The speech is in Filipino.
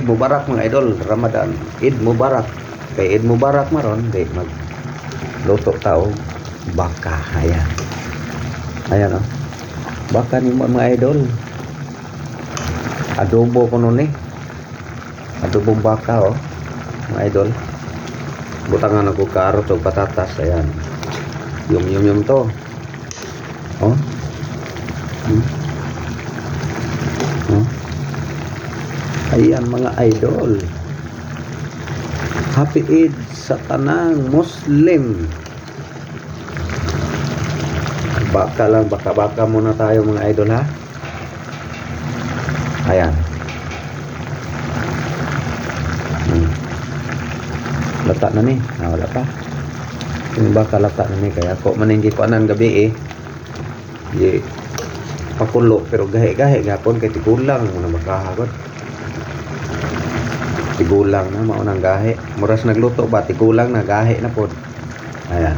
Eid Mubarak mga idol, Ramadan. Eid Mubarak. Kay Eid Mubarak maron, di magluto tao baka. Ayan. Ayan oh. Baka ni mga idol. Adobo ko nun eh. Adobong baka oh. Mga idol. Butangan ako karot o patatas. Ayan. Yum to. Oh. Oh. Ayan mga idol. Happy Eid sa tanang Muslim. Baka lang, baka muna tayo mga idol ha. Ayan. Lata na ni. Wala pa. Yung baka lata na ni. Kaya ako maninggi ko anang gabi eh. Di pakulo. Pero gahe-gahe gapon kay tigulang. Muna makahagod. Tigulang na maunang gahe. Muras nagluto ba? Tigulang na gahe na po. Ayan.